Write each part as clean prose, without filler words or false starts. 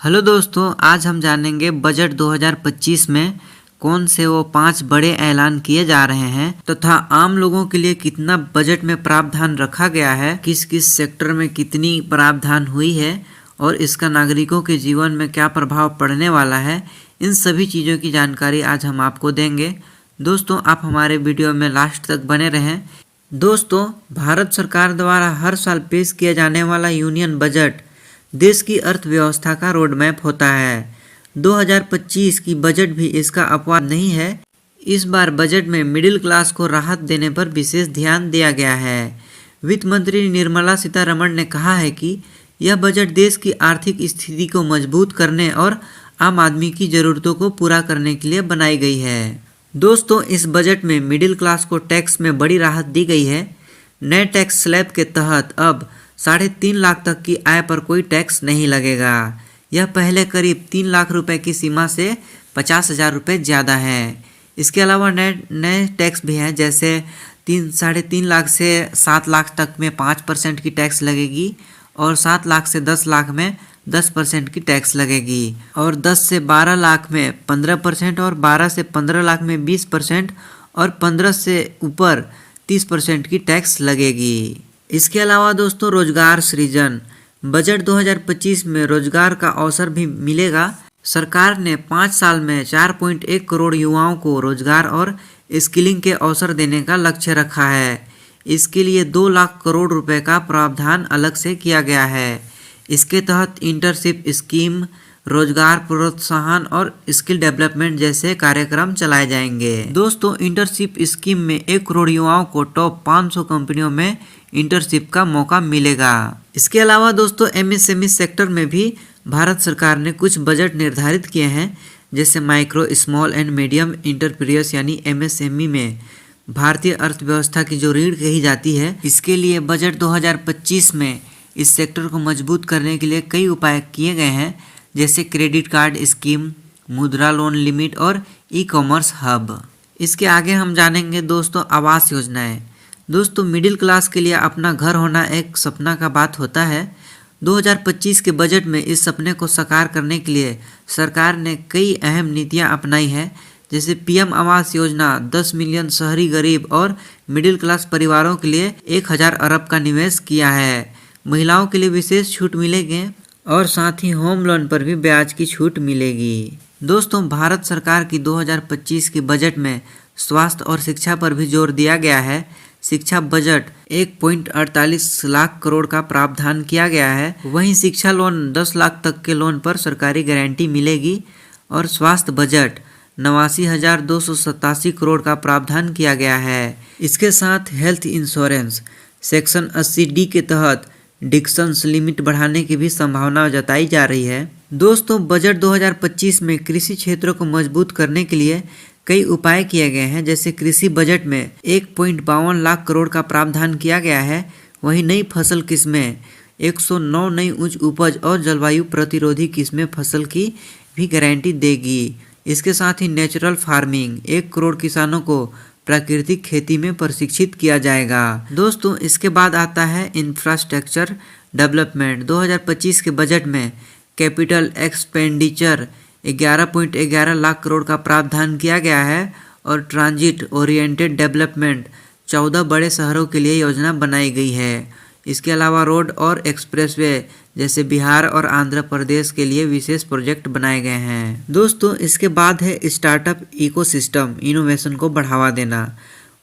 Hello दोस्तों, आज हम जानेंगे बजट 2025 में कौन से वो 5 बड़े ऐलान किए जा रहे हैं तथा आम लोगों के लिए कितना बजट में प्रावधान रखा गया है, किस किस सेक्टर में कितनी प्रावधान हुई है और इसका नागरिकों के जीवन में क्या प्रभाव पड़ने वाला है। इन सभी चीज़ों की जानकारी आज हम आपको देंगे। दोस्तों, आप हमारे वीडियो में लास्ट तक बने रहें। दोस्तों, भारत सरकार द्वारा हर साल पेश किया जाने वाला यूनियन बजट देश की अर्थव्यवस्था का रोड मैप होता है। 2025 की बजट भी इसका अपवाद नहीं है। इस बार बजट में मिडिल क्लास को राहत देने पर विशेष ध्यान दिया गया है। वित्त मंत्री निर्मला सीतारमण ने कहा है कि यह बजट देश की आर्थिक स्थिति को मजबूत करने और आम आदमी की ज़रूरतों को पूरा करने के लिए बनाई गई है। दोस्तों, इस बजट में मिडिल क्लास को टैक्स में बड़ी राहत दी गई है। नए टैक्स स्लैब के तहत अब 3.5 लाख तक की आय पर कोई टैक्स नहीं लगेगा। यह पहले करीब 3 लाख रुपए की सीमा से 50,000 रुपये ज़्यादा है। इसके अलावा नए टैक्स भी हैं, जैसे 3.5 लाख से 7 लाख तक में 5% की टैक्स लगेगी और 7 लाख से 10 लाख में 10% की टैक्स लगेगी और 10 से 12 लाख में 15% और 12 से 15 लाख में 20% और 15 से ऊपर 30% की टैक्स लगेगी। इसके अलावा दोस्तों, रोजगार सृजन बजट 2025 में रोजगार का अवसर भी मिलेगा। सरकार ने 5 साल में 4.1 करोड़ युवाओं को रोजगार और स्किलिंग के अवसर देने का लक्ष्य रखा है। इसके लिए 2 लाख करोड़ रुपए का प्रावधान अलग से किया गया है। इसके तहत इंटर्नशिप स्कीम, रोजगार प्रोत्साहन और स्किल डेवलपमेंट जैसे कार्यक्रम चलाए जाएंगे। दोस्तों, इंटर्नशिप स्कीम में 1 करोड़ युवाओं को टॉप 500 कंपनियों में इंटर्नशिप का मौका मिलेगा। इसके अलावा दोस्तों, एमएसएमई सेक्टर में भी भारत सरकार ने कुछ बजट निर्धारित किए हैं, जैसे micro small and medium enterprises यानी एमएसएमई में भारतीय अर्थव्यवस्था की जो रीढ़ कही जाती है, इसके लिए बजट 2025 में इस सेक्टर को मजबूत करने के लिए कई उपाय किए गए हैं, जैसे क्रेडिट कार्ड स्कीम, मुद्रा लोन लिमिट और ई-कॉमर्स हब। इसके आगे हम जानेंगे दोस्तों आवास योजनाएं। दोस्तों, मिडिल क्लास के लिए अपना घर होना एक सपना का बात होता है। 2025 के बजट में इस सपने को साकार करने के लिए सरकार ने कई अहम नीतियां अपनाई हैं, जैसे पीएम आवास योजना 10 मिलियन शहरी गरीब और मिडिल क्लास परिवारों के लिए 1000 अरब का निवेश किया है। महिलाओं के लिए विशेष छूट मिलेगी और साथ ही होम लोन पर भी ब्याज की छूट मिलेगी। दोस्तों, भारत सरकार की 2025 के बजट में स्वास्थ्य और शिक्षा पर भी जोर दिया गया है। शिक्षा बजट 1.48 लाख करोड़ का प्रावधान किया गया है। वहीं शिक्षा लोन 10 लाख तक के लोन पर सरकारी गारंटी मिलेगी और स्वास्थ्य बजट 89,287 करोड़ का प्रावधान किया गया है। इसके साथ हेल्थ इंश्योरेंस सेक्शन 80D के तहत डिक्शंस लिमिट बढ़ाने की भी संभावना जताई जा रही है। दोस्तों, बजट 2025 में कृषि क्षेत्र को मजबूत करने के लिए कई उपाय किए गए हैं, जैसे कृषि बजट में 1.52 लाख करोड़ का प्रावधान किया गया है। वहीं नई फसल किस्में 109 नई उच्च उपज और जलवायु प्रतिरोधी किस्में फसल की भी गारंटी देगी। इसके साथ ही नेचुरल फार्मिंग 1 करोड़ किसानों को प्राकृतिक खेती में प्रशिक्षित किया जाएगा। दोस्तों, इसके बाद आता है इंफ्रास्ट्रक्चर डेवलपमेंट। 2025 के बजट में कैपिटल एक्सपेंडिचर 11.11 लाख करोड़ का प्रावधान किया गया है और ट्रांजिट ओरिएंटेड डेवलपमेंट 14 बड़े शहरों के लिए योजना बनाई गई है। इसके अलावा रोड और एक्सप्रेसवे जैसे बिहार और आंध्र प्रदेश के लिए विशेष प्रोजेक्ट बनाए गए हैं। दोस्तों, इसके बाद है स्टार्टअप इकोसिस्टम इनोवेशन को बढ़ावा देना।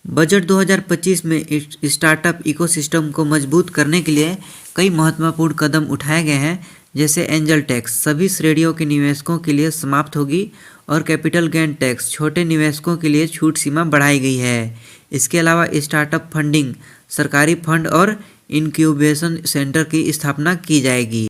बजट 2025 में स्टार्टअप इकोसिस्टम को मजबूत करने के लिए कई महत्वपूर्ण कदम उठाए गए हैं, जैसे एंजल टैक्स सभी श्रेणियों के निवेशकों के लिए समाप्त होगी और कैपिटल गेन टैक्स छोटे निवेशकों के लिए छूट सीमा बढ़ाई गई है। इसके अलावा स्टार्टअप फंडिंग, सरकारी फंड और इनक्यूबेशन सेंटर की स्थापना की जाएगी।